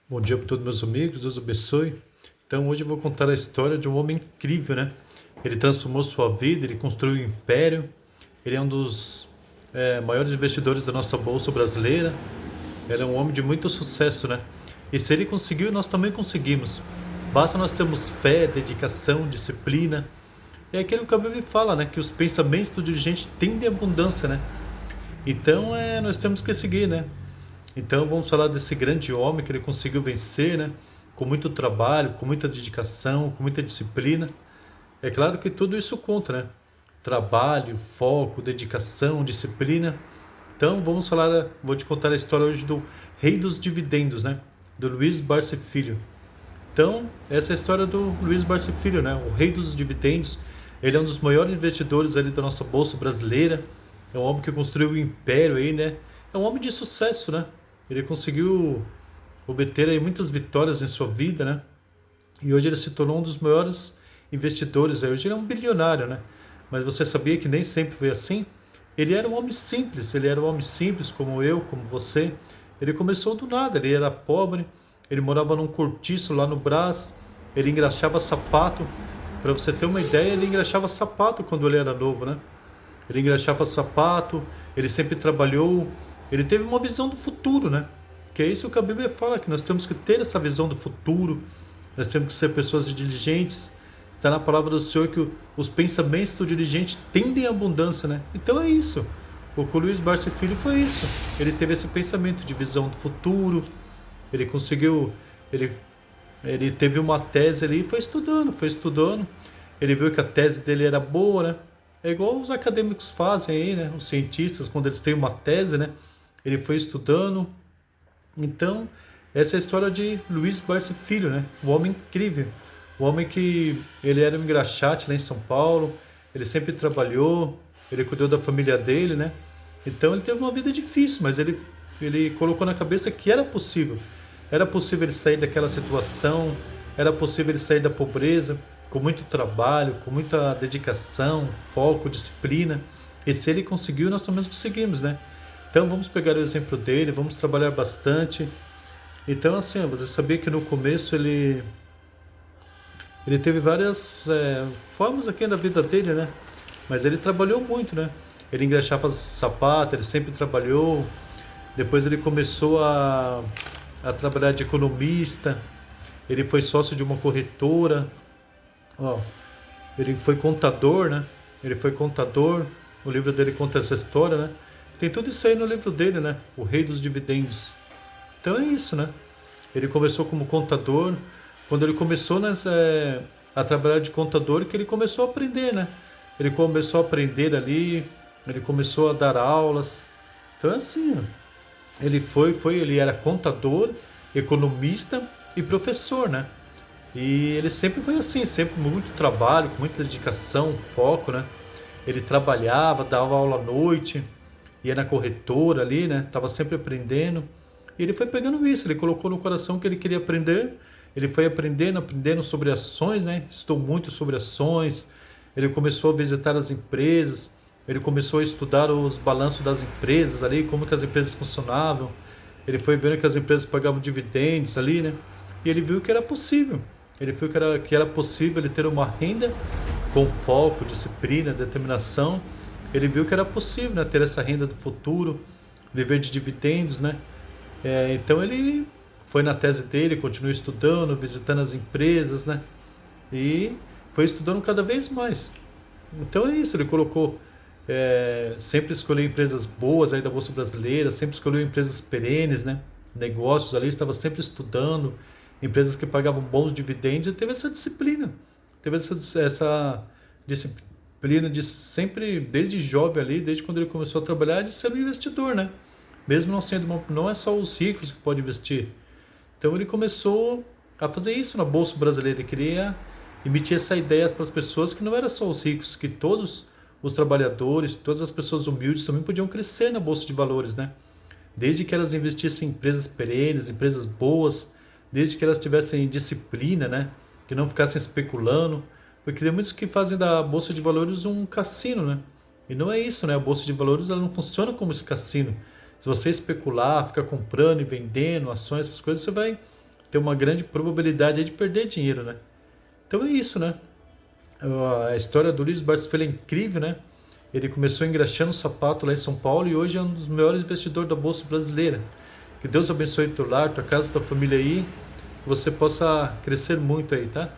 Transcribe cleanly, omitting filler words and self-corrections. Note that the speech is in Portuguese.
Bom dia para todos meus amigos, Deus abençoe. Então hoje eu vou contar a história de um homem incrível, né? Ele transformou sua vida, ele construiu um império, ele é um dos maiores investidores da nossa bolsa brasileira. Ele é um homem de muito sucesso, né? E se ele conseguiu, nós também conseguimos. Basta nós termos fé, dedicação, disciplina. É aquilo que a Bíblia fala, né? Que os pensamentos do dirigente tendem à abundância, né? Então nós temos que seguir, né? Então vamos falar desse grande homem que ele conseguiu vencer, né? Com muito trabalho, com muita dedicação, com muita disciplina. É claro que tudo isso conta, né? Trabalho, foco, dedicação, disciplina. Então vamos falar, vou te contar a história hoje do Rei dos Dividendos, né? Do Luiz Barsi Filho. Então, essa é a história do Luiz Barsi Filho, né? O Rei dos Dividendos. Ele é um dos maiores investidores ali da nossa bolsa brasileira. É um homem que construiu um império aí, né? É um homem de sucesso, né? Ele conseguiu obter aí muitas vitórias em sua vida, né? E hoje ele se tornou um dos maiores investidores. Hoje ele é um bilionário, né? Mas você sabia que nem sempre foi assim? Ele era um homem simples, ele era um homem simples como eu, como você. Ele começou do nada, ele era pobre, ele morava num cortiço lá no Brás, ele engraxava sapato. Para você ter uma ideia, ele engraxava sapato quando ele era novo, né? Ele engraxava sapato, ele sempre trabalhou, ele teve uma visão do futuro, né? Que é isso que a Bíblia fala, que nós temos que ter essa visão do futuro, nós temos que ser pessoas diligentes. Está na palavra do Senhor que os pensamentos do dirigente tendem à abundância, né? Então é isso. O que o Luiz Barsi Filho foi isso. Ele teve esse pensamento de visão do futuro, ele conseguiu, ele, ele teve uma tese ali e foi estudando. Ele viu que a tese dele era boa, né? É igual os acadêmicos fazem aí, né? Os cientistas, quando eles têm uma tese, né? Ele foi estudando. Então, essa é a história de Luiz Barsi Filho, né? Um homem incrível. Um homem que ele era um engraxate lá em São Paulo. Ele sempre trabalhou. Ele cuidou da família dele, né? Então, ele teve uma vida difícil, mas ele colocou na cabeça que era possível. Era possível ele sair daquela situação. Era possível ele sair da pobreza com muito trabalho, com muita dedicação, foco, disciplina. E se ele conseguiu, nós também conseguimos, né? Então vamos pegar o exemplo dele, vamos trabalhar bastante. Então assim, você sabia que no começo ele teve várias formas aqui na vida dele, né? Mas ele trabalhou muito, né? Ele engraxava sapato, ele sempre trabalhou. Depois ele começou a trabalhar de economista. Ele foi sócio de uma corretora. Ó, ele foi contador, né? Ele foi contador. O livro dele conta essa história, né? Tem tudo isso aí no livro dele, né? O Rei dos Dividendos. Então é isso, né? Ele começou como contador. Quando ele começou, né, a trabalhar de contador, que ele começou a aprender, né? Ele começou a aprender ali. Ele começou a dar aulas. Então é assim, ó. Ele era contador, economista e professor, né? E ele sempre foi assim, sempre com muito trabalho, com muita dedicação, foco, né? Ele trabalhava, dava aula à noite, ia na corretora ali, né? Tava sempre aprendendo. E ele foi pegando isso, ele colocou no coração que ele queria aprender. Ele foi aprendendo sobre ações, né? Estudou muito sobre ações. Ele começou a visitar as empresas. Ele começou a estudar os balanços das empresas ali, como que as empresas funcionavam. Ele foi vendo que as empresas pagavam dividendos ali, né? E ele viu que era possível. Ele viu que era possível ele ter uma renda com foco, disciplina, determinação. Ele viu que era possível, né, ter essa renda do futuro, viver de dividendos, né? Então ele foi na tese dele, continuou estudando, visitando as empresas, né? E foi estudando cada vez mais. Então é isso, ele colocou, sempre escolheu empresas boas aí da Bolsa Brasileira, sempre escolheu empresas perenes, né? Negócios ali, estava sempre estudando, empresas que pagavam bons dividendos e teve essa disciplina. Teve essa disciplina de sempre, desde jovem ali, desde quando ele começou a trabalhar, de ser um investidor, né? Mesmo não sendo não é só os ricos que podem investir. Então ele começou a fazer isso na Bolsa Brasileira. Ele queria emitir essa ideia para as pessoas que não era só os ricos, que todos os trabalhadores, todas as pessoas humildes também podiam crescer na Bolsa de Valores, né? Desde que elas investissem em empresas perenes, empresas boas, desde que elas tivessem disciplina, né? Que não ficassem especulando. Porque tem muitos que fazem da Bolsa de Valores um cassino, né? E não é isso, né? A Bolsa de Valores ela não funciona como esse cassino. Se você especular, ficar comprando e vendendo ações, essas coisas, tem uma grande probabilidade aí de perder dinheiro, né? Então é isso, né? A história do Luiz Barsi é incrível, né? Ele começou engraxando sapato lá em São Paulo e hoje é um dos maiores investidores da Bolsa Brasileira. Que Deus abençoe teu lar, tua casa, tua família aí. Que você possa crescer muito aí, tá?